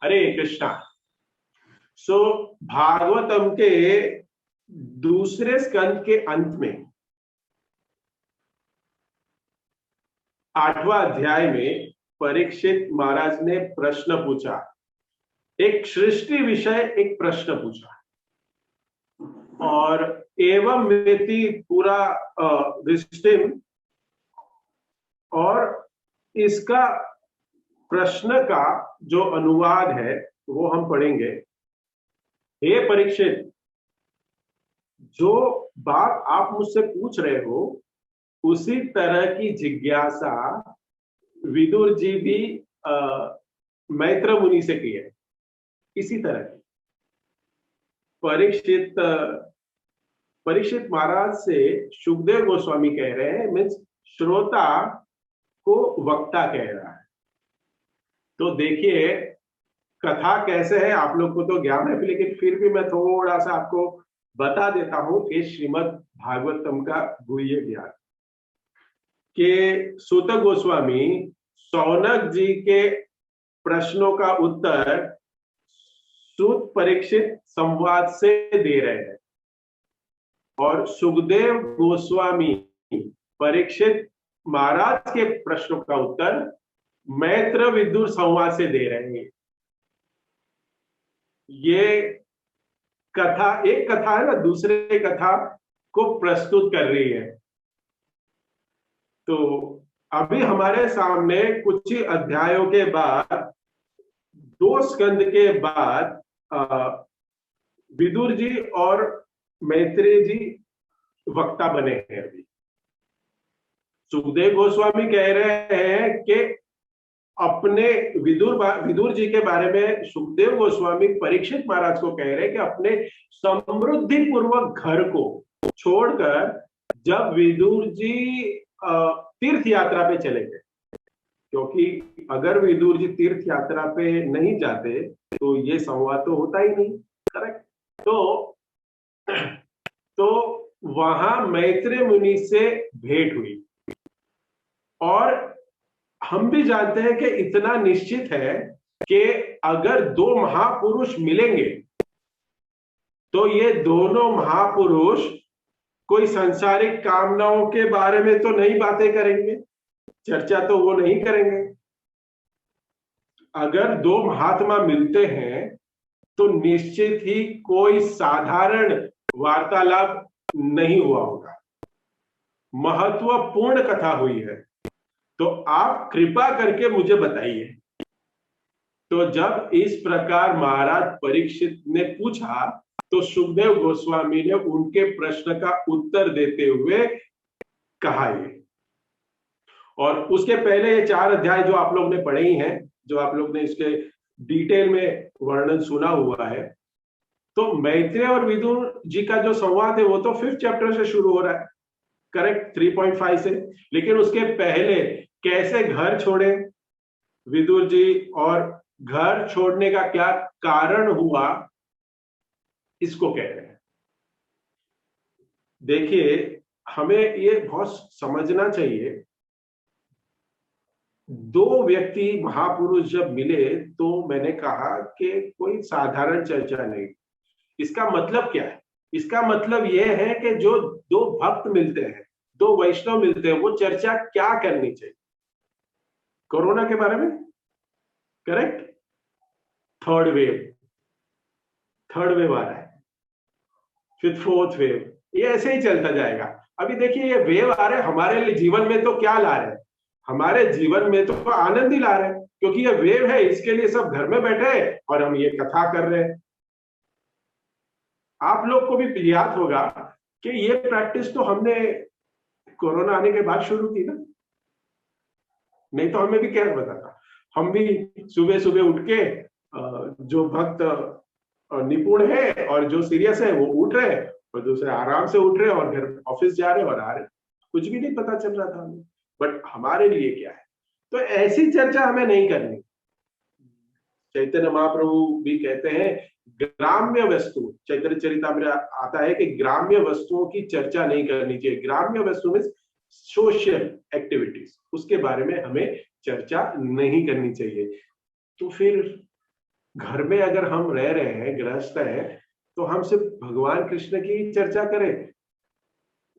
हरे कृष्णा। सो भागवतम के दूसरे स्कंद के अंत में 8वां अध्याय में परीक्षित महाराज ने प्रश्न पूछा, एक सृष्टि विषय एक प्रश्न पूछा और एवं वेति पूरा विस्टिम और इसका प्रश्न का जो अनुवाद है वो हम पढ़ेंगे। हे परीक्षित, जो बात आप मुझसे पूछ रहे हो उसी तरह की जिज्ञासा विदुर जी भी मैत्र मुनि से की है, इसी तरह की। परीक्षित महाराज से सुखदेव गोस्वामी कह रहे हैं, मीन्स श्रोता को वक्ता कह रहा है। तो देखिए कथा कैसे है, आप लोग को तो ज्ञान है, लेकिन फिर भी मैं थोड़ा सा आपको बता देता हूं कि श्रीमद् भागवतम का गुह्य ज्ञान के सूत गोस्वामी सौनक जी के प्रश्नों का उत्तर सूत परीक्षित संवाद से दे रहे हैं और सुखदेव गोस्वामी परीक्षित महाराज के प्रश्नों का उत्तर मैत्र विदुर संवाद से दे रहे हैं। ये कथा एक कथा है ना, दूसरे कथा को प्रस्तुत कर रही है। तो अभी हमारे सामने कुछ ही अध्यायों के बाद, 2 स्कंद के बाद विदुर जी और मैत्रेय जी वक्ता बने हैं। अभी सुखदेव गोस्वामी कह रहे हैं कि अपने विदुर जी के बारे में सुखदेव गोस्वामी परीक्षित महाराज को कह रहे हैं कि अपने समृद्धि पूर्वक घर को छोड़कर जब विदुर जी तीर्थ यात्रा पे चले गए, क्योंकि अगर विदुर जी तीर्थ यात्रा पे नहीं जाते तो ये संवाद तो होता ही नहीं, करेक्ट। तो वहां मैत्रेय मुनि से भेंट हुई और हम भी जानते हैं कि इतना निश्चित है कि अगर 2 महापुरुष मिलेंगे तो ये दोनों महापुरुष कोई सांसारिक कामनाओं के बारे में तो नहीं बातें करेंगे, चर्चा तो वो नहीं करेंगे। अगर 2 महात्मा मिलते हैं तो निश्चित ही कोई साधारण वार्तालाप नहीं हुआ होगा, महत्वपूर्ण कथा हुई है। तो आप कृपा करके मुझे बताइए। तो जब इस प्रकार महाराज परीक्षित ने पूछा तो सुखदेव गोस्वामी ने उनके प्रश्न का उत्तर देते हुए कहा ये, और उसके पहले ये 4 अध्याय जो आप लोग ने पढ़े ही हैं, जो आप लोग ने इसके डिटेल में वर्णन सुना हुआ है। तो मैत्रेय और विदुर जी का जो संवाद है वो तो 5th चैप्टर से शुरू हो रहा है, करेक्ट, 3.5 से। लेकिन उसके पहले कैसे घर छोड़े विदुर जी और घर छोड़ने का क्या कारण हुआ, इसको कह रहे हैं। देखिए हमें ये बहुत समझना चाहिए, 2 व्यक्ति महापुरुष जब मिले तो मैंने कहा कि कोई साधारण चर्चा नहीं। इसका मतलब क्या है? इसका मतलब यह है कि जो 2 भक्त मिलते हैं, 2 वैष्णव मिलते हैं, वो चर्चा क्या करनी चाहिए? कोरोना के बारे में, करेक्ट। थर्ड वेव आ रहा है, फिर 4th वेव, ये ऐसे ही चलता जाएगा। अभी देखिए ये वेव आ रहे हैं हमारे लिए जीवन में, तो क्या ला रहे हैं? हमारे जीवन में तो आनंद ही ला रहे हैं, क्योंकि ये वेव है, इसके लिए सब घर में बैठे हैं और हम ये कथा कर रहे हैं। आप लोग को भी याद होगा कि ये प्रैक्टिस तो हमने कोरोना आने के बाद शुरू की ना, नहीं तो हमें भी क्या बताता। हम भी सुबह सुबह उठ के जो भक्त निपुण है और जो सीरियस है वो उठ रहे हैं और दूसरे आराम से उठ रहे हैं और घर ऑफिस जा रहे हैं और आ रहे, कुछ भी नहीं पता चल रहा था हमें। बट हमारे लिए क्या है? तो ऐसी चर्चा हमें नहीं करनी। चैतन्य महाप्रभु भी कहते हैं ग्राम्य वस्तु, चैतन्य चरितामृत आता है कि ग्राम्य वस्तुओं की चर्चा नहीं करनी चाहिए। ग्राम्य वस्तु में सोशल एक्टिविटीज, उसके बारे में हमें चर्चा नहीं करनी चाहिए। तो फिर घर में अगर हम रह रहे हैं, गृहस्थ हैं, तो हम सिर्फ भगवान कृष्ण की चर्चा करें।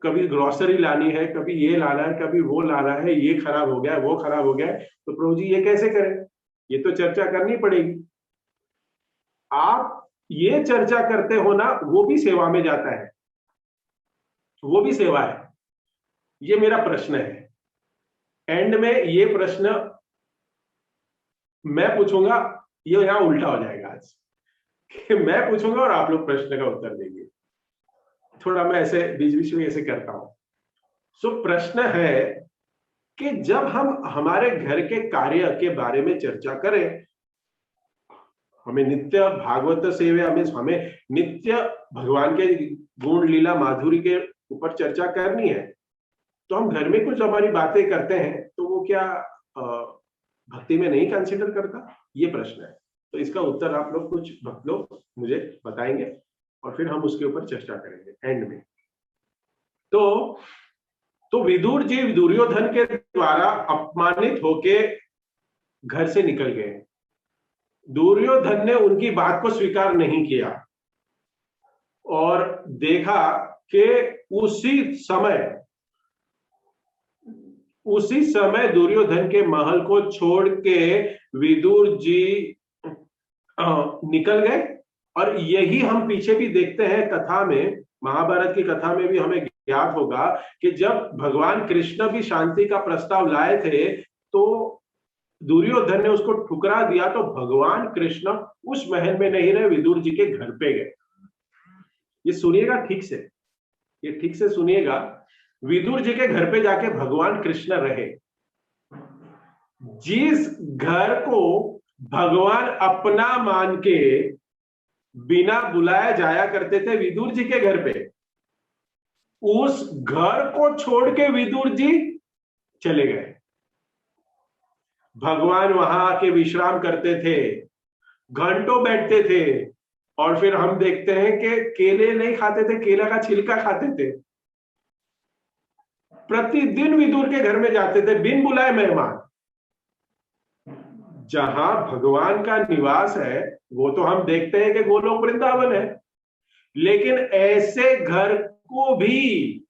कभी ग्रोसरी लानी है, कभी ये लाना है, कभी वो लाना है, ये खराब हो गया है, वो खराब हो गया है, तो प्रभु जी ये कैसे करें? ये तो चर्चा करनी पड़ेगी। आप ये चर्चा करते हो ना, वो भी सेवा में जाता है, वो भी सेवा है। ये मेरा प्रश्न है। एंड में ये प्रश्न मैं पूछूंगा, ये यहां उल्टा हो जाएगा आज कि मैं पूछूंगा और आप लोग प्रश्न का उत्तर देंगे। थोड़ा मैं ऐसे बीच बीच में ऐसे करता हूं। सो प्रश्न है कि जब हम हमारे घर के कार्य के बारे में चर्चा करें, हमें नित्य भागवत सेवा, हमें नित्य भगवान के गुण लीला माधुरी के ऊपर चर्चा करनी है, तो हम घर में कुछ हमारी बातें करते हैं, तो वो क्या भक्ति में नहीं कंसीडर करता? ये प्रश्न है। तो इसका उत्तर आप लोग, कुछ भक्त लोग मुझे बताएंगे और फिर हम उसके ऊपर चर्चा करेंगे एंड में। तो विदुर जी दुर्योधन के द्वारा अपमानित होके घर से निकल गए। दुर्योधन ने उनकी बात को स्वीकार नहीं किया और देखा कि उसी समय दुर्योधन के महल को छोड़ के विदुर जी निकल गए। और यही हम पीछे भी देखते हैं कथा में, महाभारत की कथा में भी हमें ज्ञात होगा कि जब भगवान कृष्ण भी शांति का प्रस्ताव लाए थे, तो दुर्योधन ने उसको ठुकरा दिया। तो भगवान कृष्ण उस महल में नहीं रहे, विदुर जी के घर पे गए। ये सुनिएगा ठीक से, ये ठीक से सुनिएगा। विदुर जी के घर पे जाके भगवान कृष्ण रहे। जिस घर को भगवान अपना मान के बिना बुलाया जाया करते थे विदुर जी के घर पे, उस घर को छोड़ के विदुर जी चले गए। भगवान वहां आके विश्राम करते थे, घंटों बैठते थे, और फिर हम देखते हैं कि केले नहीं खाते थे, केला का छिलका खाते थे। प्रतिदिन विदुर के घर में जाते थे बिन बुलाए मेहमान। जहां भगवान का निवास है वो तो हम देखते हैं कि गोलोक वृंदावन है, लेकिन ऐसे घर को भी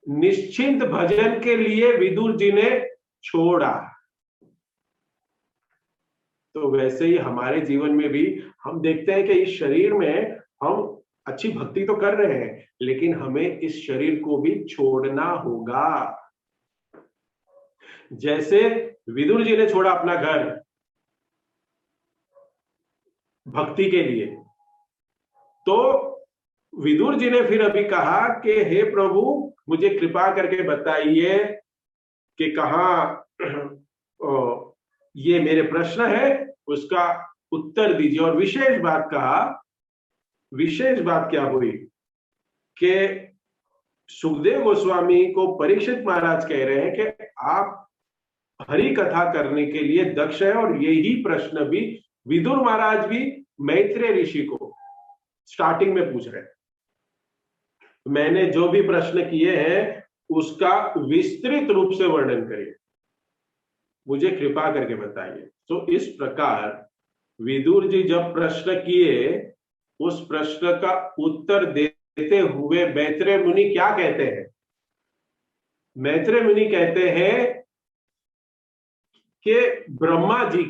निश्चिंत भजन के लिए विदुर जी ने छोड़ा। तो वैसे ही हमारे जीवन में भी हम देखते हैं कि इस शरीर में हम अच्छी भक्ति तो कर रहे हैं, लेकिन हमें इस शरीर को भी छोड़ना होगा। जैसे विदुर जी ने छोड़ा अपना घर भक्ति के लिए, तो विदुर जी ने फिर अभी कहा कि हे प्रभु, मुझे कृपा करके बताइए कि कहाँ ये मेरे प्रश्न है, उसका उत्तर दीजिए। और विशेष बात कहा, विशेष बात क्या हुई कि सुखदेव गोस्वामी को परीक्षित महाराज कह रहे हैं कि आप हरि कथा करने के लिए दक्ष है। और यही प्रश्न भी विदुर महाराज भी मैत्रेय ऋषि को स्टार्टिंग में पूछ रहे हैं। मैंने जो भी प्रश्न किए हैं उसका विस्तृत रूप से वर्णन करिए, मुझे कृपा करके बताइए। तो इस प्रकार विदुर जी जब प्रश्न किए, उस प्रश्न का उत्तर देते हुए मैत्रेय मुनि क्या कहते हैं? मैत्रेय मुनि कहते हैं कि ब्रह्मा जी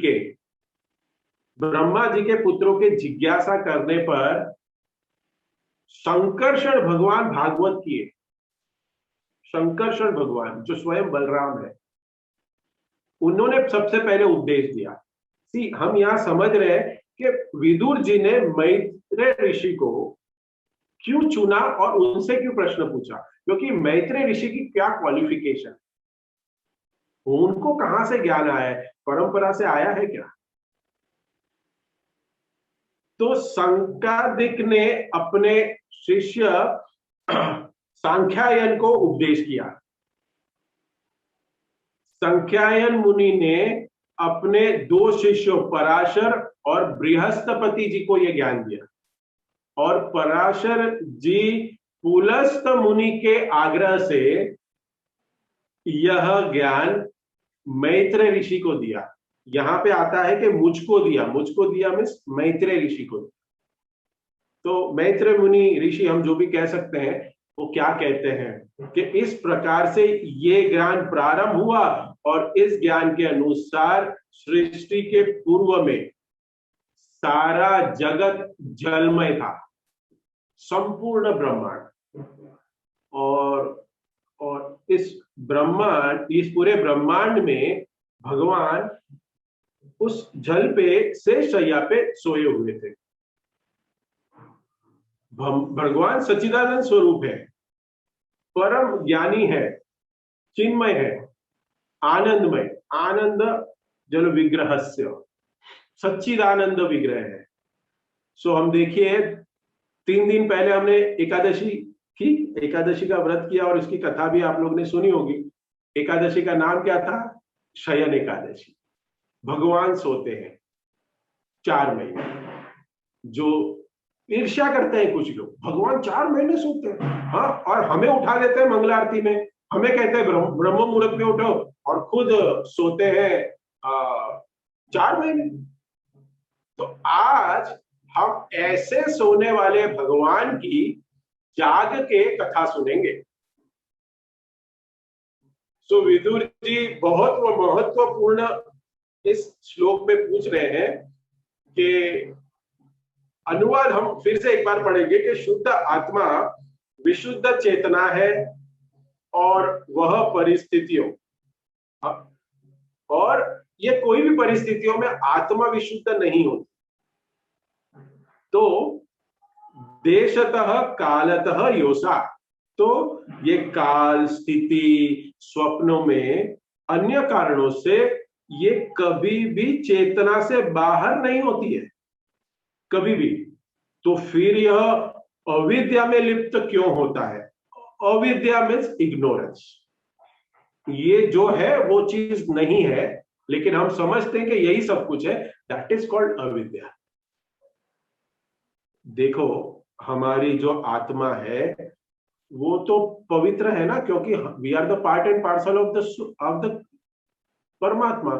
के पुत्रों के जिज्ञासा करने पर संकर्षण भगवान भागवत किए। संकर्षण भगवान जो स्वयं बलराम है, उन्होंने सबसे पहले उपदेश दिया। हम यहां समझ रहे हैं कि विदुर जी ने मैत्रेय ऋषि को क्यों चुना और उनसे क्यों प्रश्न पूछा, क्योंकि मैत्रेय ऋषि की क्या क्वालिफिकेशन, उनको कहां से ज्ञान आया है, परंपरा से आया है क्या? तो संकादिक ने अपने शिष्य सांख्यायन को उपदेश किया। सांख्यायन मुनि ने अपने दो शिष्यों पराशर और बृहस्पति जी को यह ज्ञान दिया। और पराशर जी पुलस्त मुनि के आग्रह से यह ज्ञान मैत्रेय ऋषि को दिया। यहाँ पे आता है कि मुझको दिया मीन्स मैत्रेय ऋषि को। तो मैत्रेय मुनि ऋषि हम जो भी कह सकते हैं, वो क्या कहते हैं कि इस प्रकार से ये ज्ञान प्रारंभ हुआ और इस ज्ञान के अनुसार सृष्टि के पूर्व में सारा जगत जलमय था, संपूर्ण ब्रह्मांड। और इस पूरे ब्रह्मांड में भगवान उस जल पे से शैया पे सोए हुए थे। भगवान सच्चिदानंद स्वरूप है, परम ज्ञानी है, चिन्मय है, आनंदमय, आनंद जल विग्रहस्य सच्चिदानंद विग्रह है। सो हम देखिए 3 दिन पहले हमने एकादशी की, एकादशी का व्रत किया और उसकी कथा भी आप लोग ने सुनी होगी। एकादशी का नाम क्या था? शयन एकादशी। भगवान सोते हैं 4 महीने। जो ईर्ष्या करते हैं कुछ लोग, भगवान 4 महीने सोते हैं, हाँ, और हमें उठा देते हैं मंगला आरती में, हमें कहते हैं ब्रह्म मुहूर्त में उठो और खुद सोते हैं 4 महीने। तो आज हम ऐसे सोने वाले भगवान की जाग के कथा सुनेंगे। सो विदुर जी बहुत महत्वपूर्ण इस श्लोक में पूछ रहे हैं कि अनुवाद हम फिर से एक बार पढ़ेंगे कि शुद्ध आत्मा विशुद्ध चेतना है और वह परिस्थितियों, और ये कोई भी परिस्थितियों में आत्मा विशुद्ध नहीं होती। तो देशतः कालतः योसा, तो ये काल स्थिति स्वप्नों में अन्य कारणों से ये कभी भी चेतना से बाहर नहीं होती है, कभी भी। तो फिर यह अविद्या में लिप्त क्यों होता है? अविद्या मीन्स इग्नोरेंस। ये जो है वो चीज नहीं है, लेकिन हम समझते हैं कि यही सब कुछ है। दैट इज कॉल्ड अविद्या। देखो, हमारी जो आत्मा है वो तो पवित्र है ना, क्योंकि we are the part and parcel of the परमात्मा।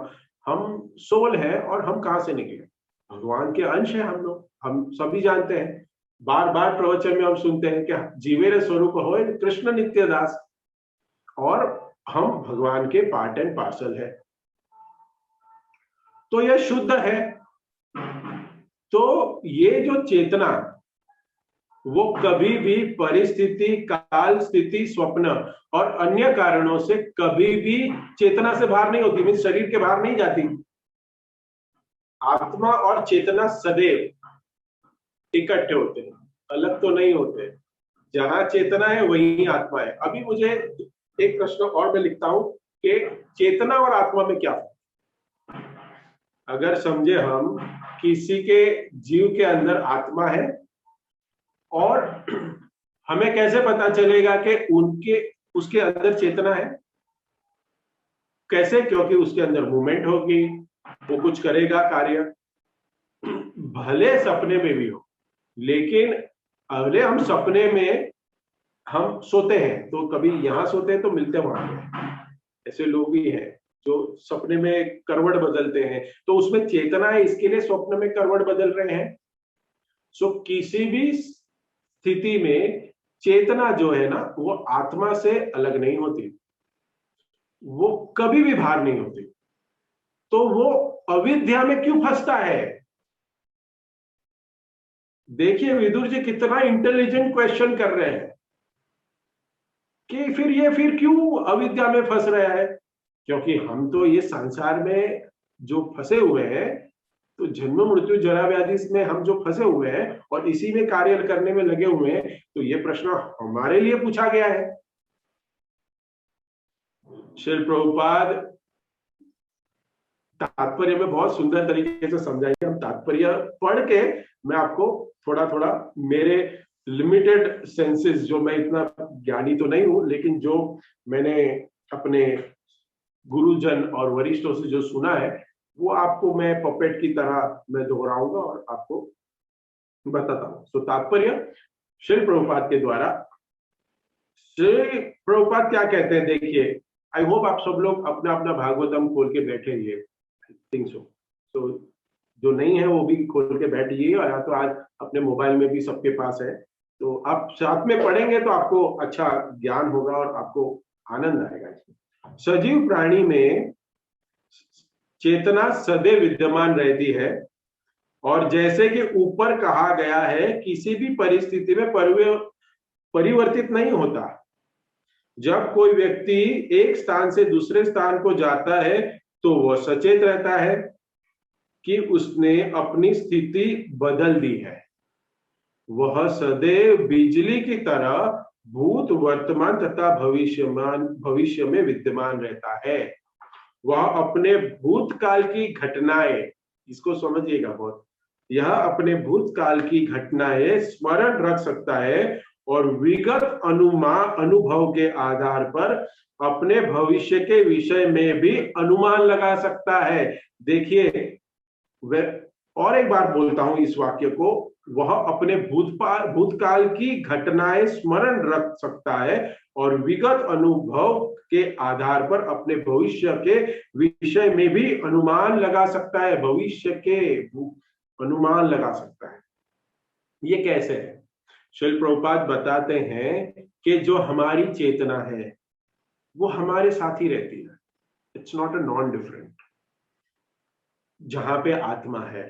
हम सोल है और हम कहां से निकले? भगवान के अंश है हम लोग, हम सभी जानते हैं। बार बार प्रवचन में हम सुनते हैं कि जीवेर स्वरूप हो कृष्ण नित्य दास, और हम भगवान के पार्ट एंड पार्सल है। तो यह शुद्ध है। तो ये जो चेतना वो कभी भी परिस्थिति, काल, स्थिति, स्वप्न और अन्य कारणों से कभी भी चेतना से बाहर नहीं होती, मीन्स शरीर के बाहर नहीं जाती। आत्मा और चेतना सदैव इकट्ठे होते हैं, अलग तो नहीं होते। जहां चेतना है वहीं आत्मा है। अभी मुझे एक प्रश्न और मैं लिखता हूं कि चेतना और आत्मा में क्या फर्क? अगर समझे हम किसी के जीव के अंदर आत्मा है, और हमें कैसे पता चलेगा कि उसके अंदर चेतना है? कैसे? क्योंकि उसके अंदर मूवमेंट होगी, वो कुछ करेगा कार्य, भले सपने में भी हो। लेकिन अगले हम सपने में हम सोते हैं, तो कभी यहां सोते हैं तो मिलते वहां पे। ऐसे लोग भी हैं जो सपने में करवट बदलते हैं, तो उसमें चेतना है, इसके लिए स्वप्न में करवट बदल रहे हैं। सो किसी भी स्थिति में चेतना जो है ना, वो आत्मा से अलग नहीं होती, वो कभी भी बाहर नहीं होती। तो वो अविद्या में क्यों फंसता है? देखिए विदुर जी कितना इंटेलिजेंट क्वेश्चन कर रहे हैं कि फिर क्यों अविद्या में फंस रहा है? क्योंकि हम तो ये संसार में जो फंसे हुए हैं, तो जन्म मृत्यु जरा व्याधि में हम जो फंसे हुए हैं और इसी में कार्य करने में लगे हुए हैं, तो ये प्रश्न हमारे लिए पूछा गया है। श्री प्रभुपाद तात्पर्य में बहुत सुंदर तरीके से समझाएंगे। हम तात्पर्य पढ़ के मैं आपको थोड़ा थोड़ा मेरे लिमिटेड सेंसेस, जो मैं इतना ज्ञानी तो नहीं हूं, लेकिन जो मैंने अपने गुरुजन और वरिष्ठों से जो सुना है, वो आपको मैं पपेट की तरह मैं दोहराऊंगा और आपको बताता हूं। तो तात्पर्य श्री प्रभुपाद के द्वारा, श्री प्रभुपाद क्या कहते हैं, देखिए। आई होप आप सब लोग अपना अपना भागवतम खोल के बैठे हैं। Think so. तो जो नहीं है वो भी खोल के बैठिए, और या तो आज अपने मोबाइल में भी सबके पास है, तो आप साथ में पढ़ेंगे तो आपको अच्छा ज्ञान होगा और आपको आनंद आएगा इसमें। सजीव प्राणी में चेतना सदैव विद्यमान रहती है, और जैसे कि ऊपर कहा गया है, किसी भी परिस्थिति में परिवर्तित नहीं होता। जब कोई व्यक्ति एक स्थान से दूसरे स्थान को जाता है तो वह सचेत रहता है कि उसने अपनी स्थिति बदल दी है। वह सदैव बिजली की तरह भूत, वर्तमान तथा भविष्य में विद्यमान रहता है। वह अपने भूतकाल की घटनाएं, इसको समझिएगा बहुत, यह अपने भूतकाल की घटनाएं स्मरण रख सकता है और विगत अनुभव के आधार पर अपने भविष्य के विषय में भी अनुमान लगा सकता है। देखिए, और एक बार बोलता हूं इस वाक्य को, वह अपने भूतकाल की घटनाएं स्मरण रख सकता है और विगत अनुभव के आधार पर अपने भविष्य के विषय में भी अनुमान लगा सकता है। भविष्य के अनुमान लगा सकता है। ये कैसे है? श्रील प्रभुपाद बताते हैं कि जो हमारी चेतना है वो हमारे साथ ही रहती है। It's not a non different. जहां पे आत्मा है,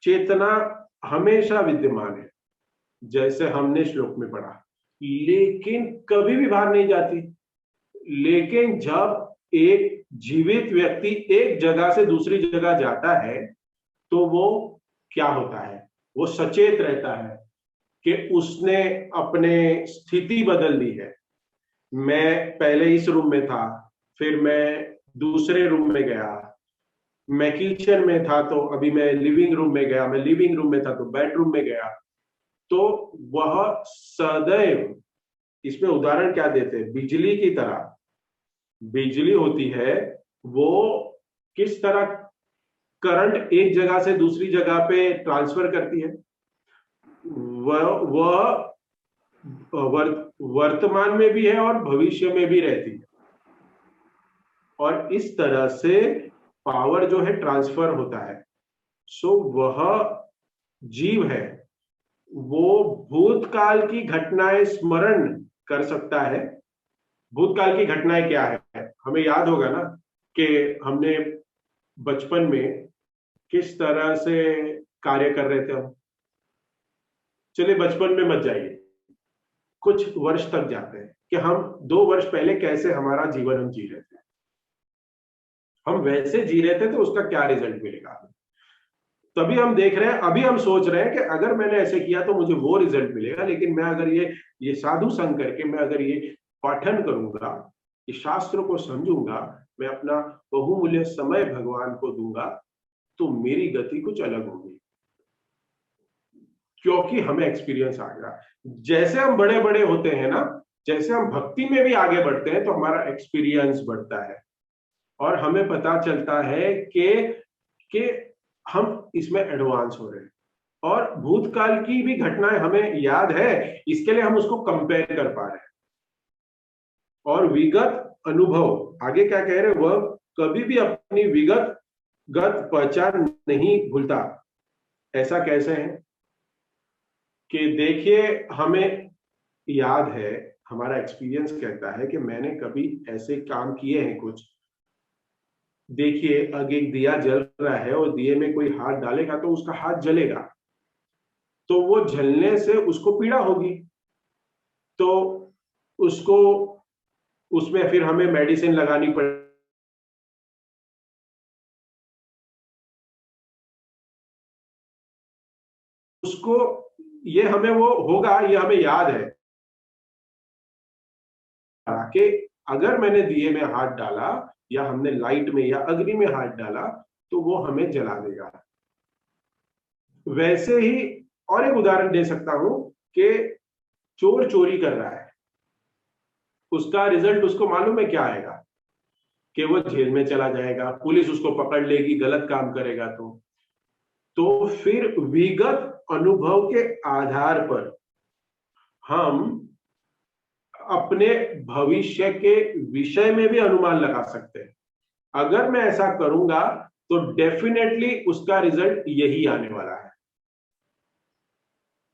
चेतना हमेशा विद्यमान है, जैसे हमने श्लोक में पढ़ा, लेकिन कभी भी बाहर नहीं जाती। लेकिन जब एक जीवित व्यक्ति एक जगह से दूसरी जगह जाता है तो वो क्या होता है? वो सचेत रहता है कि उसने अपने स्थिति बदल दी है। मैं पहले इस रूम में था, फिर मैं दूसरे रूम में गया, मैं किचन में था तो अभी मैं लिविंग रूम में गया, मैं लिविंग रूम में था तो बेडरूम में गया। तो वह सदैव, इसमें उदाहरण क्या देते हैं? बिजली की तरह। बिजली होती है, वो किस तरह करंट एक जगह से दूसरी जगह पे ट्रांसफर करती है। वह वर्तमान में भी है और भविष्य में भी रहती है, और इस तरह से पावर जो है ट्रांसफर होता है। सो वह जीव है, वो भूतकाल की घटनाएं स्मरण कर सकता है। भूतकाल की घटनाएं क्या है? हमें याद होगा ना कि हमने बचपन में किस तरह से कार्य कर रहे थे हम। चलिए बचपन में मत जाइए, कुछ वर्ष तक जाते हैं कि हम 2 वर्ष पहले कैसे हमारा जीवन हम जी रहे थे। हम वैसे जी रहे थे तो उसका क्या रिजल्ट मिलेगा? तभी हम देख रहे हैं, अभी हम सोच रहे हैं कि अगर मैंने ऐसे किया तो मुझे वो रिजल्ट मिलेगा, लेकिन मैं अगर ये साधु संग करके मैं अगर ये पाठन करूंगा, इस शास्त्र को समझूंगा, मैं अपना बहुमूल्य समय भगवान को दूंगा, तो मेरी गति कुछ अलग होगी, क्योंकि हमें एक्सपीरियंस आ गया। जैसे हम बड़े बड़े होते हैं ना, जैसे हम भक्ति में भी आगे बढ़ते हैं तो हमारा एक्सपीरियंस बढ़ता है और हमें पता चलता है कि हम इसमें एडवांस हो रहे हैं, और भूतकाल की भी घटनाएं हमें याद है, इसके लिए हम उसको कंपेयर कर पा रहे हैं। और विगत अनुभव, आगे क्या कह रहे हैं? वह कभी भी अपनी विगत पहचान नहीं भूलता। ऐसा कैसे है? कि देखिए, हमें याद है, हमारा एक्सपीरियंस कहता है कि मैंने कभी ऐसे काम किए हैं कुछ। देखिए, अगर एक दिया जल रहा है और दिए में कोई हाथ डालेगा तो उसका हाथ जलेगा, तो वो जलने से उसको पीड़ा होगी, तो उसको, उसमें फिर हमें मेडिसिन लगानी पड़ेगी। उसको, ये हमें वो होगा, ये हमें याद है कि अगर मैंने दिए में हाथ डाला या हमने लाइट में या अग्नि में हाथ डाला तो वो हमें जला देगा। वैसे ही और एक उदाहरण दे सकता हूं कि चोर चोरी कर रहा है, उसका रिजल्ट उसको मालूम है क्या आएगा? कि वो जेल में चला जाएगा, पुलिस उसको पकड़ लेगी गलत काम करेगा। तो फिर विगत अनुभव के आधार पर हम अपने भविष्य के विषय में भी अनुमान लगा सकते हैं। अगर मैं ऐसा करूंगा तो डेफिनेटली उसका रिजल्ट यही आने वाला है।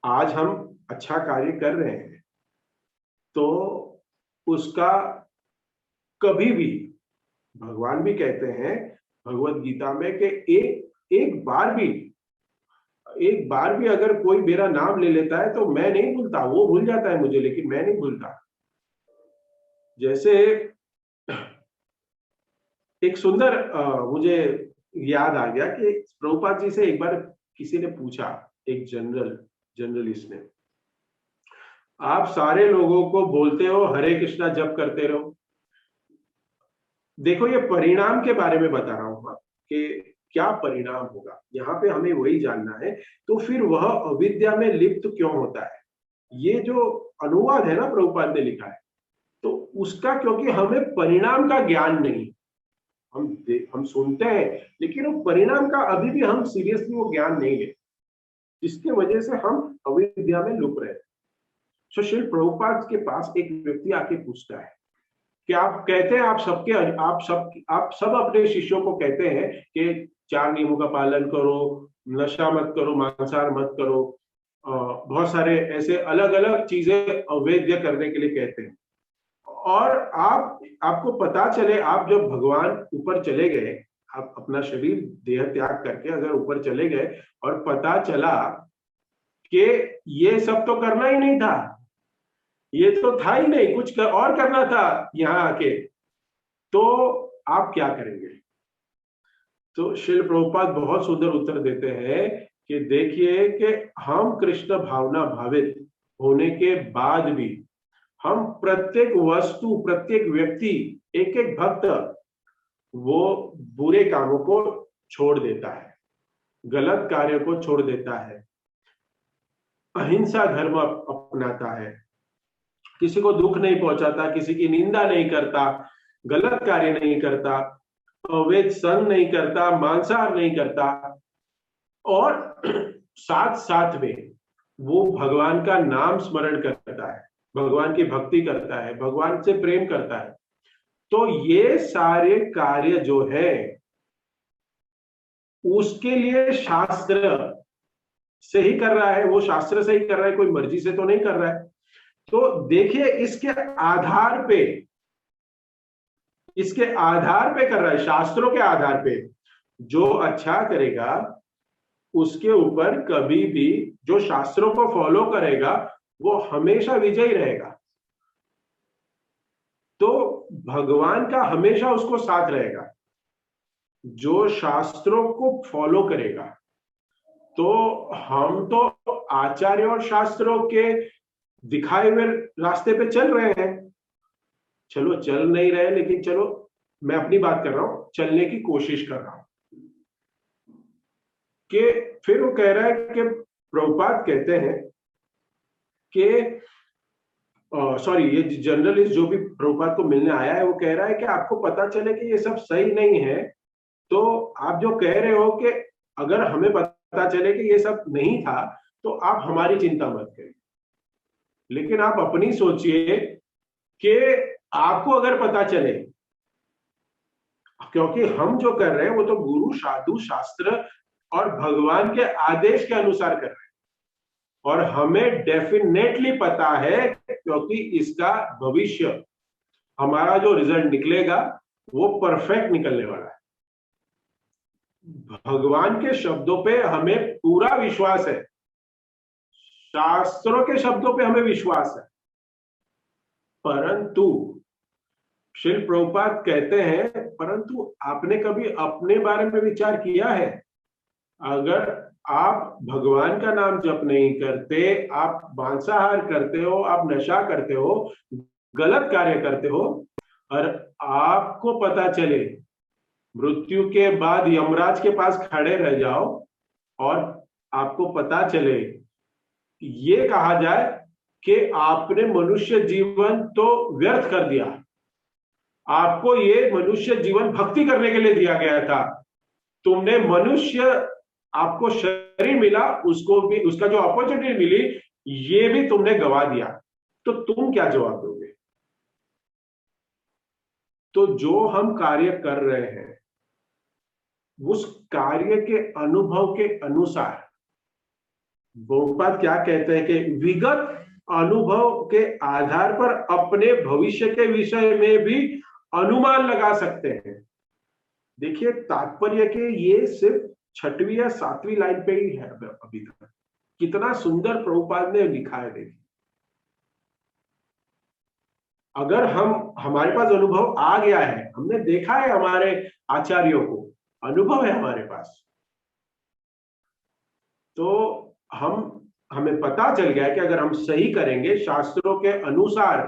आज हम अच्छा कार्य कर रहे हैं तो उसका कभी भी, भगवान भी कहते हैं भगवत गीता में कि एक बार भी अगर कोई मेरा नाम ले लेता है तो मैं नहीं भूलता। वो भूल जाता है मुझे, लेकिन मैं नहीं भूलता। जैसे एक सुंदर मुझे याद आ गया कि प्रभुपाद जी से एक बार किसी ने पूछा, एक जर्नलिस्ट ने, आप सारे लोगों को बोलते हो हरे कृष्णा जप करते रहो, देखो ये परिणाम के बारे में बता रहा हूं कि क्या परिणाम होगा, यहाँ पे हमें वही जानना है। तो फिर वह अविद्या में लिप्त क्यों होता है? ये जो अनुवाद है ना प्रभुपाद ने लिखा है, तो उसका, क्योंकि हमें परिणाम का ज्ञान नहीं, हम सुनते हैं लेकिन वो परिणाम का अभी भी हम सीरियसली वो ज्ञान नहीं लेते, जिसके वजह से हम अविद्या में लुप्त रहे। तो श्री प्रभुपाद के पास एक व्यक्ति आके पूछता है कि आप कहते हैं आप सब अपने शिष्यों को कहते हैं कि 4 नियमों का पालन करो, नशा मत करो, मांसाहार मत करो, बहुत सारे ऐसे अलग अलग चीजें अवैध करने के लिए कहते हैं, और आपको पता चले आप जब भगवान ऊपर चले गए, आप अपना शरीर देह त्याग करके अगर ऊपर चले गए और पता चला कि ये सब तो करना ही नहीं था, ये तो था ही नहीं, कुछ और करना था यहां आके, तो आप क्या करेंगे? तो श्रील प्रभुपाद बहुत सुंदर उत्तर देते हैं कि देखिए कि हम कृष्ण भावना भावित होने के बाद भी हम प्रत्येक वस्तु, प्रत्येक व्यक्ति, एक एक भक्त वो बुरे कामों को छोड़ देता है, गलत कार्य को छोड़ देता है, अहिंसा धर्म अपनाता है, किसी को दुख नहीं पहुंचाता, किसी की निंदा नहीं करता, गलत कार्य नहीं करता, अवैध संग नहीं करता, मांसाहार नहीं करता, और साथ साथ में वो भगवान का नाम स्मरण करता है, भगवान की भक्ति करता है, भगवान से प्रेम करता है। तो ये सारे कार्य जो है उसके लिए शास्त्र से ही कर रहा है, वो शास्त्र से ही कर रहा है, कोई मर्जी से तो नहीं कर रहा है। तो देखिए इसके आधार पे कर रहा है, शास्त्रों के आधार पे जो अच्छा करेगा उसके ऊपर कभी भी, जो शास्त्रों को फॉलो करेगा वो हमेशा विजयी रहेगा। तो भगवान का हमेशा उसको साथ रहेगा, जो शास्त्रों को फॉलो करेगा। तो हम तो आचार्य और शास्त्रों के दिखाए हुए रास्ते पे चल रहे हैं, चलो चल नहीं रहे लेकिन चलो, मैं अपनी बात कर रहा हूं, चलने की कोशिश कर रहा हूं। कि फिर वो कह रहा है कि प्रभुपाद कहते हैं कि सॉरी, ये जर्नलिस्ट जो भी प्रभुपाद को मिलने आया है वो कह रहा है कि आपको पता चले कि ये सब सही नहीं है, तो आप जो कह रहे हो कि अगर हमें पता चले कि ये सब नहीं था तो आप हमारी चिंता मत करिए, लेकिन आप अपनी सोचिए कि आपको अगर पता चले, क्योंकि हम जो कर रहे हैं वो तो गुरु, साधु, शास्त्र और भगवान के आदेश के अनुसार कर रहे हैं, और हमें डेफिनेटली पता है क्योंकि इसका भविष्य, हमारा जो रिजल्ट निकलेगा वो परफेक्ट निकलने वाला है। भगवान के शब्दों पे हमें पूरा विश्वास है, शास्त्रों के शब्दों पे हमें विश्वास है, परंतु श्रील प्रभुपाद कहते हैं परंतु आपने कभी अपने बारे में विचार किया है? अगर आप भगवान का नाम जप नहीं करते, आप मांसाहार करते हो, आप नशा करते हो, गलत कार्य करते हो, और आपको पता चले मृत्यु के बाद यमराज के पास खड़े रह जाओ और आपको पता चले, ये कहा जाए कि आपने मनुष्य जीवन तो व्यर्थ कर दिया, आपको ये मनुष्य जीवन भक्ति करने के लिए दिया गया था, तुमने मनुष्य, आपको शरीर मिला, उसको भी, उसका जो अपॉर्चुनिटी मिली ये भी तुमने गवा दिया, तो तुम क्या जवाब दोगे? तो जो हम कार्य कर रहे हैं उस कार्य के अनुभव के अनुसार बहुपात क्या कहते हैं कि विगत अनुभव के आधार पर अपने भविष्य के विषय में भी अनुमान लगा सकते हैं। देखिए तात्पर्य के ये सिर्फ 6वीं या 7वीं लाइन पे ही है अभी तक। कितना सुंदर प्रभुपाद ने लिखा है। देखिए अगर हमारे पास अनुभव आ गया है, हमने देखा है हमारे आचार्यों को, अनुभव है हमारे पास, तो हमें पता चल गया कि अगर हम सही करेंगे, शास्त्रों के अनुसार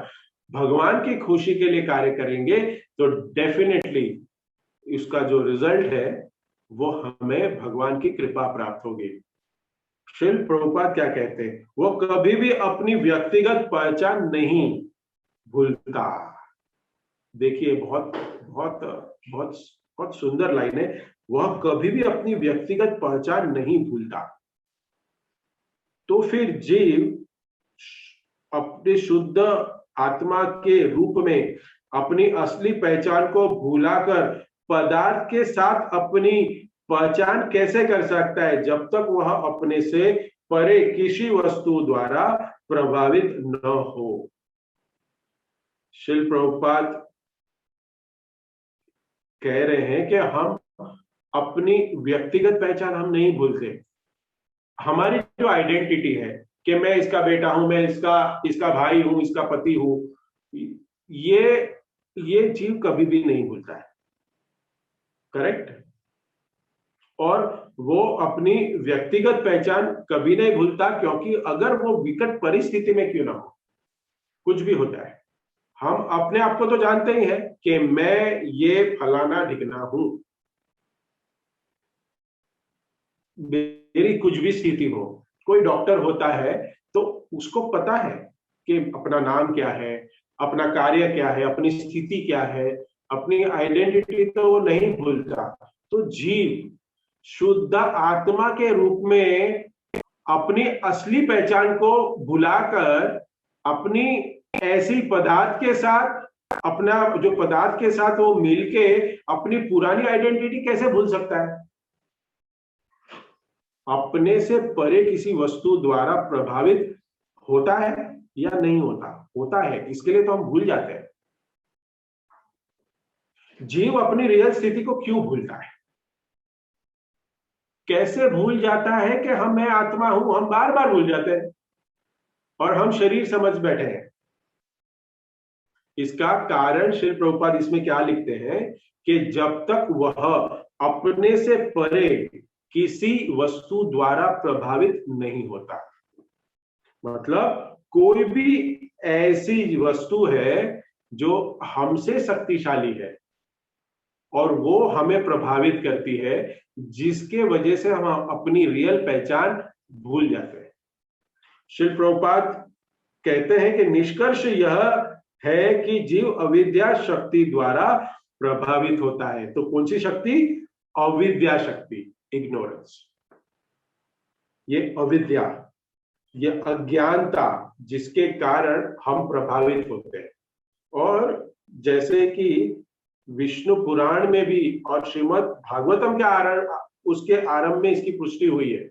भगवान की खुशी के लिए कार्य करेंगे, तो डेफिनेटली इसका जो रिजल्ट है वो हमें भगवान की कृपा प्राप्त होगी। श्रील प्रभुपाद क्या कहते हैं, वो कभी भी अपनी व्यक्तिगत पहचान नहीं भूलता। देखिए बहुत बहुत बहुत बहुत सुंदर लाइन है, वह कभी भी अपनी व्यक्तिगत पहचान नहीं भूलता। तो फिर जीव अपने शुद्ध आत्मा के रूप में अपनी असली पहचान को भुलाकर पदार्थ के साथ अपनी पहचान कैसे कर सकता है, जब तक वह अपने से परे किसी वस्तु द्वारा प्रभावित न हो। श्रील प्रभुपाद कह रहे हैं कि हम अपनी व्यक्तिगत पहचान हम नहीं भूलते। हमारी जो आइडेंटिटी है कि मैं इसका बेटा हूं, मैं इसका भाई हूं, इसका पति हूं, ये जीव कभी भी नहीं भूलता है। करेक्ट। और वो अपनी व्यक्तिगत पहचान कभी नहीं भूलता, क्योंकि अगर वो विकट परिस्थिति में क्यों ना हो, कुछ भी होता है, हम अपने आप को तो जानते ही हैं कि मैं ये फलाना ढिकना हूं। मेरी कुछ भी स्थिति हो, कोई डॉक्टर होता है तो उसको पता है कि अपना नाम क्या है, अपना कार्य क्या है, अपनी स्थिति क्या है, अपनी आइडेंटिटी तो वो नहीं भूलता। तो जीव शुद्ध आत्मा के रूप में अपनी असली पहचान को भुलाकर अपनी ऐसी पदार्थ के साथ, अपना जो पदार्थ के साथ वो मिलके अपनी पुरानी आइडेंटिटी कैसे भूल सकता है? अपने से परे किसी वस्तु द्वारा प्रभावित होता है या नहीं होता? होता है, इसके लिए तो हम भूल जाते हैं। जीव अपनी रियल स्थिति को क्यों भूलता है? कैसे भूल जाता है कि मैं आत्मा हूं? हम बार बार भूल जाते हैं और हम शरीर समझ बैठे हैं। इसका कारण श्री प्रभुपाद इसमें क्या लिखते हैं कि जब तक वह अपने से परे किसी वस्तु द्वारा प्रभावित नहीं होता। मतलब कोई भी ऐसी वस्तु है जो हमसे शक्तिशाली है और वो हमें प्रभावित करती है, जिसके वजह से हम अपनी रियल पहचान भूल जाते हैं। श्री प्रभुपाद कहते हैं कि निष्कर्ष यह है कि जीव अविद्या शक्ति द्वारा प्रभावित होता है। तो कौन सी शक्ति? अविद्या शक्ति, इग्नोरेंस। ये अविद्या, ये अज्ञानता, जिसके कारण हम प्रभावित होते हैं। और जैसे कि विष्णु पुराण में भी और श्रीमद् भागवतम के उसके आरंभ में इसकी पुष्टि हुई है,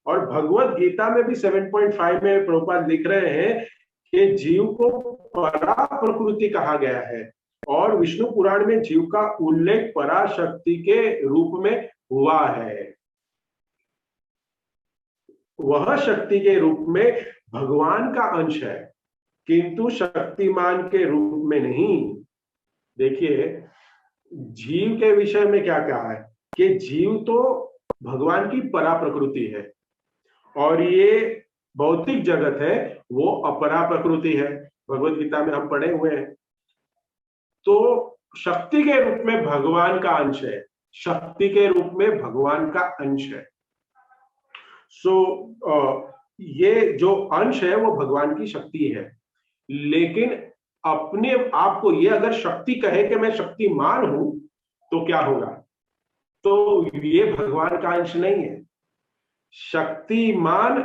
और भगवत गीता में भी 7.5 में प्रभुपाद लिख रहे हैं कि जीव को परा प्रकृति कहा गया है, और विष्णु पुराण में जीव का उल्लेख पराशक्ति के रूप में हुआ है। वह शक्ति के रूप में भगवान का अंश है, किंतु शक्तिमान के रूप में नहीं। देखिए जीव के विषय में क्या कहा है कि जीव तो भगवान की परा प्रकृति है, और ये भौतिक जगत है वो अपरा प्रकृति है। भगवत गीता में हम पढ़े हुए हैं। तो शक्ति के रूप में भगवान का अंश है, शक्ति के रूप में भगवान का अंश है। ये जो अंश है वो भगवान की शक्ति है, लेकिन अपने आप को ये अगर शक्ति कहे कि मैं शक्तिमान हूं तो क्या होगा? तो ये भगवान का अंश नहीं है। शक्तिमान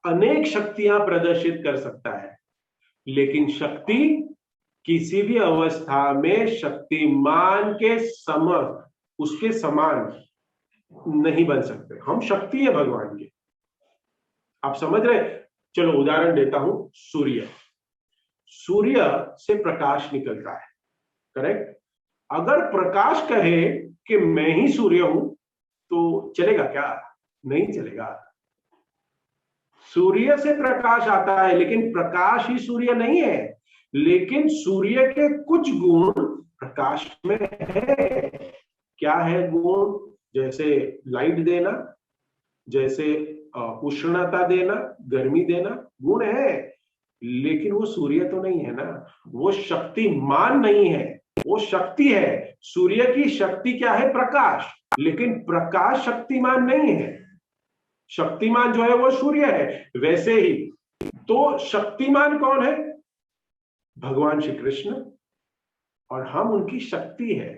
अनेक शक्तियां प्रदर्शित कर सकता है, लेकिन शक्ति किसी भी अवस्था में शक्तिमान के उसके समान नहीं बन सकते। हम शक्ति है भगवान की, आप समझ रहे? चलो उदाहरण देता हूं। सूर्य, सूर्य से प्रकाश निकलता है, करेक्ट? अगर प्रकाश कहे कि मैं ही सूर्य हूं तो चलेगा क्या? नहीं चलेगा। सूर्य से प्रकाश आता है लेकिन प्रकाश ही सूर्य नहीं है। लेकिन सूर्य के कुछ गुण प्रकाश में है। क्या है गुण? जैसे लाइट देना, जैसे उष्णता देना, गर्मी देना, गुण है। लेकिन वो सूर्य तो नहीं है ना, वो शक्तिमान नहीं है, वो शक्ति है। सूर्य की शक्ति क्या है? प्रकाश। लेकिन प्रकाश शक्तिमान नहीं है, शक्तिमान जो है वो सूर्य है। वैसे ही तो शक्तिमान कौन है? भगवान श्री कृष्ण, और हम उनकी शक्ति है।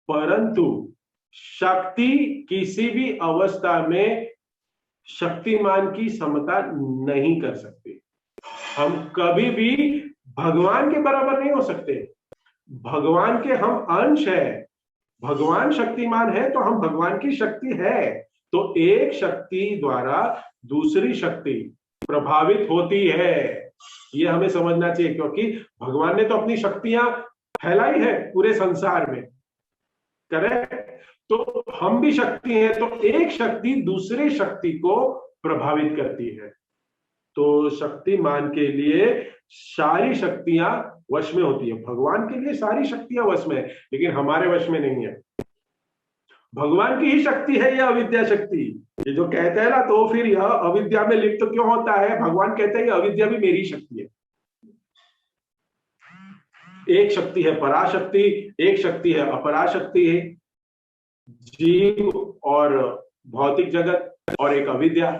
परंतु शक्ति किसी भी अवस्था में शक्तिमान की समता नहीं कर सकते। हम कभी भी भगवान के बराबर नहीं हो सकते। भगवान के हम अंश है। भगवान शक्तिमान है तो हम भगवान की शक्ति है। तो एक शक्ति द्वारा दूसरी शक्ति प्रभावित होती है, ये हमें समझना चाहिए। क्योंकि भगवान ने तो अपनी शक्तियां फैलाई है पूरे संसार में, करेक्ट? तो हम भी शक्ति हैं, तो एक शक्ति दूसरी शक्ति को प्रभावित करती है। तो शक्तिमान के लिए सारी शक्तियां वश में होती है। भगवान के लिए सारी शक्तियां वश में है, लेकिन हमारे वश में नहीं है। भगवान की ही शक्ति है यह अविद्या शक्ति। ये जो कहते हैं ना, तो फिर यह अविद्या में लिप्त क्यों होता है? भगवान कहते हैं अविद्या भी मेरी शक्ति है। एक शक्ति है पराशक्ति, एक शक्ति है अपराशक्ति है, जीव और भौतिक जगत, और एक अविद्या।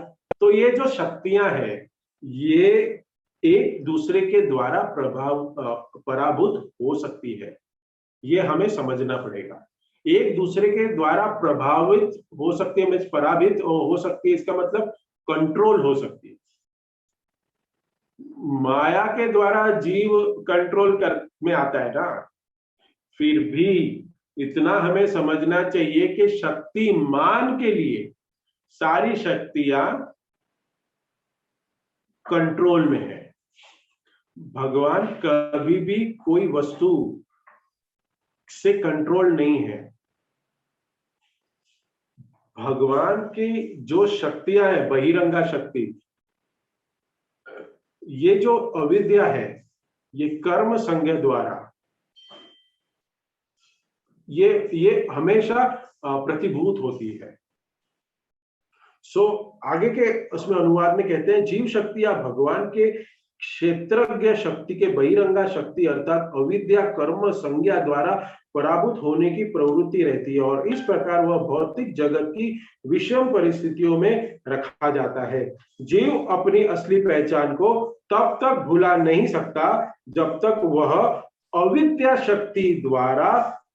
तो ये जो शक्तियां हैं ये एक दूसरे के द्वारा पराभूत हो सकती है, ये हमें समझना पड़ेगा। एक दूसरे के द्वारा प्रभावित हो सकती है, मीन्स पराभित हो सकती है, इसका मतलब कंट्रोल हो सकती है। माया के द्वारा जीव कंट्रोल कर में आता है ना। फिर भी इतना हमें समझना चाहिए कि शक्तिमान के लिए सारी शक्तियां कंट्रोल में है। भगवान कभी भी कोई वस्तु से कंट्रोल नहीं है। भगवान की जो शक्तियां है, बहिरंगा शक्ति, ये जो अविद्या है, ये कर्म संज्ञा द्वारा ये हमेशा प्रतिभूत होती है। सो आगे के उसमें अनुवाद में कहते हैं, जीव शक्ति या भगवान के क्षेत्रज्ञ शक्ति के बहिरंगा शक्ति अर्थात अविद्या कर्म संज्ञा द्वारा पराभूत होने की प्रवृत्ति रहती है, और इस प्रकार वह भौतिक जगत की विषम परिस्थितियों में रखा जाता है। जीव अपनी असली पहचान को तब तक भुला नहीं सकता जब तक वह अविद्या शक्ति द्वारा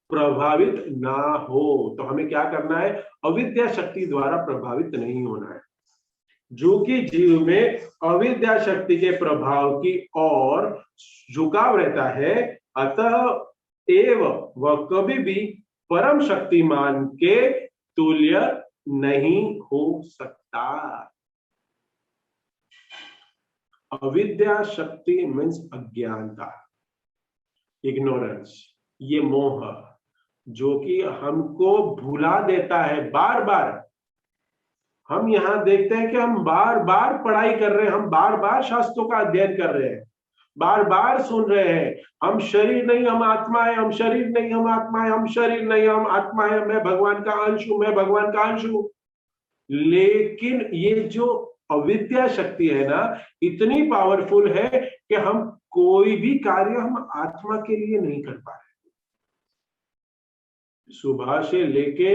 प्रभावित ना हो। तो हमें क्या करना है? अविद्या शक्ति द्वारा प्रभावित नहीं होना है। जो कि जीव में अविद्या शक्ति के प्रभाव की ओर झुकाव रहता है, अतः एव वह कभी भी परम शक्तिमान के तुल्य नहीं हो सकता। अविद्या शक्ति मीन्स अज्ञानता, इग्नोरेंस, ये मोह जो कि हमको भुला देता है बार बार। हम यहां देखते हैं कि हम बार बार पढ़ाई कर रहे हैं, हम बार बार शास्त्रों का अध्ययन कर रहे हैं, बार बार सुन रहे हैं, हम शरीर नहीं हम आत्मा है, हम शरीर नहीं हम आत्मा है, हम शरीर नहीं हम आत्मा है, मैं भगवान का अंश हूं, मैं भगवान का अंश हूं। लेकिन ये जो अविद्या शक्ति है ना, इतनी पावरफुल है कि हम कोई भी कार्य हम आत्मा के लिए नहीं कर पा रहे। सुबह से लेके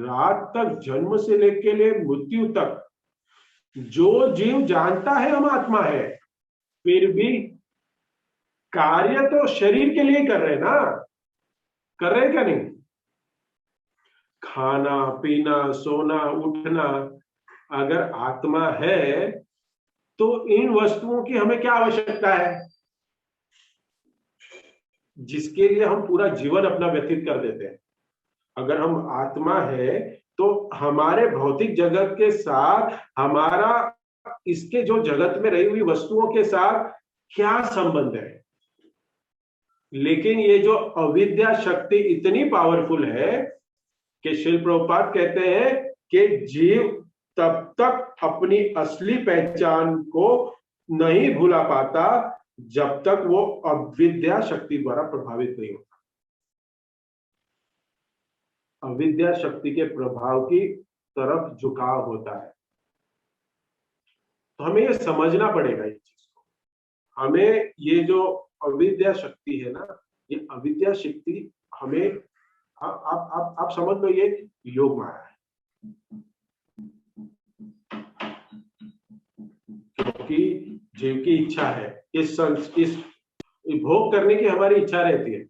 रात तक, जन्म से लेके ले मृत्यु तक, जो जीव जानता है हम आत्मा है, फिर भी कार्य तो शरीर के लिए कर रहे हैं ना। कर रहे हैं क्या नहीं? खाना पीना सोना उठना, अगर आत्मा है तो इन वस्तुओं की हमें क्या आवश्यकता है? जिसके लिए हम पूरा जीवन अपना व्यतीत कर देते हैं। अगर हम आत्मा है तो हमारे भौतिक जगत के साथ हमारा इसके जो जगत में रही हुई वस्तुओं के साथ क्या संबंध है। लेकिन ये जो अविद्या शक्ति इतनी पावरफुल है कि श्रील प्रभुपाद कहते हैं कि जीव तब तक अपनी असली पहचान को नहीं भुला पाता जब तक वो अविद्या शक्ति द्वारा प्रभावित नहीं होता। अविद्या शक्ति के प्रभाव की तरफ झुकाव होता है। तो हमें ये समझना पड़ेगा इस चीज को। हमें ये जो अविद्या शक्ति है ना, ये अविद्या शक्ति हमें आप समझ लो ये योग माया है, क्योंकि जीव की इच्छा है, इस भोग करने की हमारी इच्छा रहती है।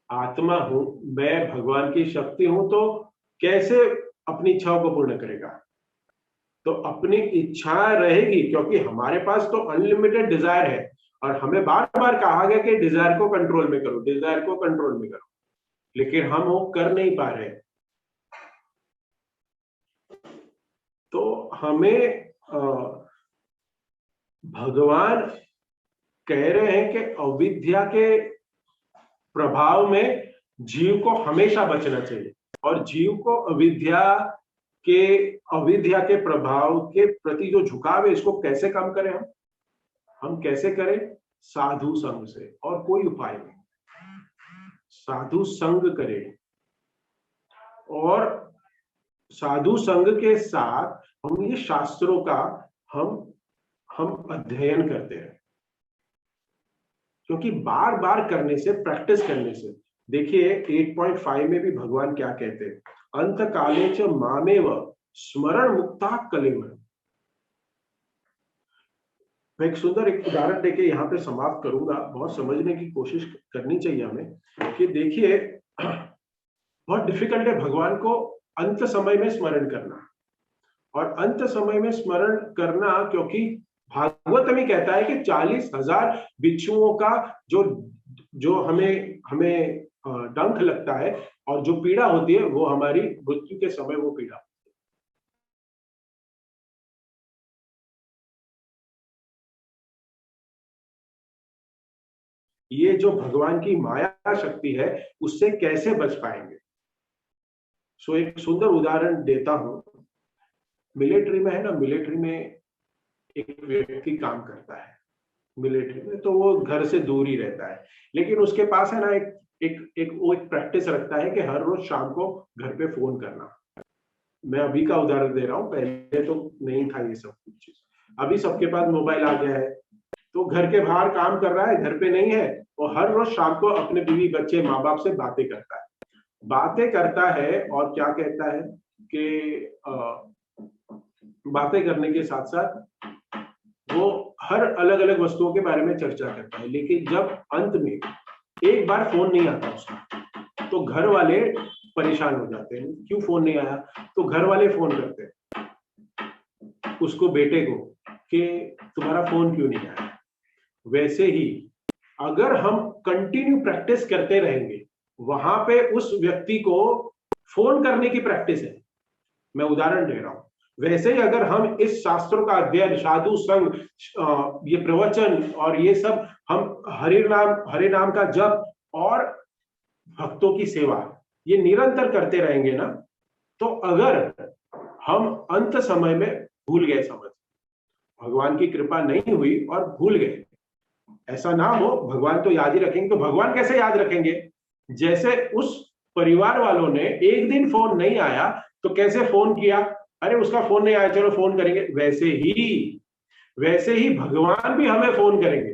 आत्मा हूं मैं, भगवान की शक्ति हूं, तो कैसे अपनी इच्छाओं को पूर्ण करेगा। तो अपनी इच्छा रहेगी, क्योंकि हमारे पास तो अनलिमिटेड डिजायर है और हमें बार बार कहा गया कि डिजायर को कंट्रोल में करो, डिजायर को कंट्रोल में करो, लेकिन हम वो कर नहीं पा रहे। तो हमें भगवान कह रहे हैं कि अविद्या के प्रभाव में जीव को हमेशा बचना चाहिए, और जीव को अविद्या के प्रभाव के प्रति जो झुकाव है इसको कैसे कम करें। हम कैसे करें? साधु संग से, और कोई उपाय नहीं। साधु संग करें, और साधु संग के साथ हम ये शास्त्रों का हम अध्ययन करते हैं, क्योंकि बार बार करने से, प्रैक्टिस करने से, देखिए 8.5 में भी भगवान क्या कहते हैं, अंत काले च मामेव स्मरण मुक्ता कलेव। मैं एक सुंदर उदाहरण देके यहाँ पे समाप्त करूंगा। बहुत समझने की कोशिश करनी चाहिए हमें कि देखिए बहुत डिफिकल्ट है भगवान को अंत समय में स्मरण करना, और अंत समय में स्मरण करना, क्योंकि भागवत में कहता है कि 40,000 बिच्छुओं का जो हमें डंक लगता है और जो पीड़ा होती है वो हमारी मृत्यु के समय वो पीड़ा। ये जो भगवान की माया शक्ति है उससे कैसे बच पाएंगे। सो एक सुंदर उदाहरण देता हूं। मिलिट्री में है ना, मिलिट्री में एक व्यक्ति काम करता है मिलिट्री में, तो वो घर से दूर ही रहता है, लेकिन उसके पास है ना वो एक प्रैक्टिस रखता है कि हर रोज शाम को घर पे फोन करना। मैं अभी का उदाहरण दे रहा हूँ, पहले तो नहीं था ये सब कुछ चीज। अभी सबके पास मोबाइल आ गया है, तो घर के बाहर काम कर रहा है, घर पे नहीं है, और हर रोज शाम को अपने बीवी बच्चे माँ बाप से बातें करता है और क्या कहता है कि बातें करने के साथ साथ वो हर अलग अलग वस्तुओं के बारे में चर्चा करता है। लेकिन जब अंत में एक बार फोन नहीं आता उसका, तो घर वाले परेशान हो जाते हैं, क्यों फोन नहीं आया। तो घर वाले फोन करते हैं उसको, बेटे को, कि तुम्हारा फोन क्यों नहीं आया। वैसे ही अगर हम कंटिन्यू प्रैक्टिस करते रहेंगे, वहां पे उस व्यक्ति को फोन करने की प्रैक्टिस है, मैं उदाहरण दे रहा हूं। वैसे ही अगर हम इस शास्त्रों का अध्ययन, साधु संग, ये प्रवचन और ये सब, हम हरि नाम का जप और भक्तों की सेवा ये निरंतर करते रहेंगे ना, तो अगर हम अंत समय में भूल गए, समझ भगवान की कृपा नहीं हुई और भूल गए, ऐसा ना हो, भगवान तो याद ही रखेंगे। तो भगवान कैसे याद रखेंगे? जैसे उस परिवार वालों ने एक दिन फोन नहीं आया तो कैसे फोन किया, अरे उसका फोन नहीं आया चलो फोन करेंगे, वैसे ही भगवान भी हमें फोन करेंगे।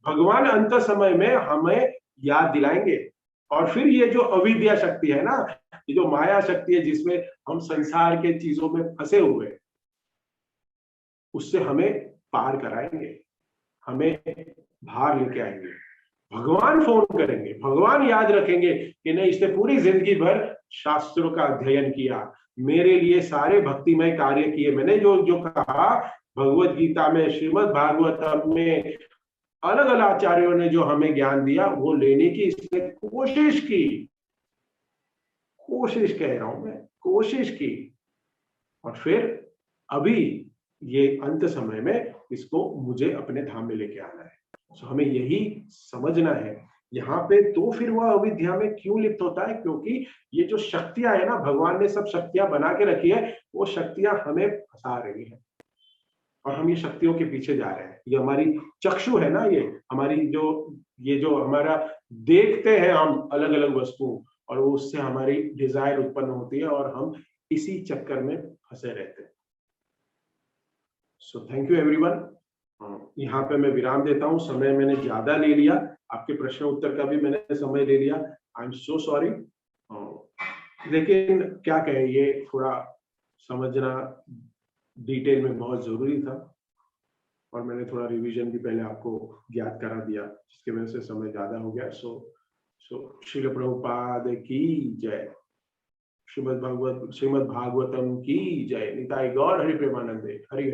भगवान अंत समय में हमें याद दिलाएंगे। और फिर ये जो अविद्या शक्ति है ना, ये जो माया शक्ति है जिसमें हम संसार के चीजों में फंसे हुए, उससे हमें पार कराएंगे, हमें बाहर लेके आएंगे। भगवान फोन करेंगे, भगवान याद रखेंगे कि नहीं, इसने पूरी जिंदगी भर शास्त्रों का अध्ययन किया, मेरे लिए सारे भक्तिमय कार्य किए। मैंने जो जो कहा भगवत गीता में, श्रीमद् भागवतम में, अलग अलग आचार्यों ने जो हमें ज्ञान दिया वो लेने की इसने कोशिश की, कोशिश कह रहा हूं मैं, कोशिश की, और फिर अभी ये अंत समय में इसको मुझे अपने धाम में लेके आना है। तो हमें यही समझना है यहाँ पे। तो फिर वह अविद्या में क्यों लिप्त होता है? क्योंकि ये जो शक्तियां है ना, भगवान ने सब शक्तियां बना के रखी है, वो शक्तियां हमें फंसा रही है और हम ये शक्तियों के पीछे जा रहे हैं। ये हमारी चक्षु है ना, ये हमारी जो, ये जो हमारा देखते हैं हम अलग अलग वस्तुओं, और उससे हमारी डिजायर उत्पन्न होती है और हम इसी चक्कर में फंसे रहते हैं। So thank you everyone. यहाँ पे मैं विराम देता हूँ, समय मैंने ज्यादा ले लिया, आपके प्रश्न उत्तर का भी मैंने समय ले लिया, आई एम सो सॉरी। लेकिन क्या कहें, ये थोड़ा समझना डिटेल में बहुत जरूरी था, और मैंने थोड़ा रिवीजन भी पहले आपको ज्ञात करा दिया, जिसकी वजह से समय ज्यादा हो गया। सो श्रील प्रभुपाद की जय, श्रीमद् भागवतम की जय, निताई गौर हरि प्रेमानंदे, हरि हरि।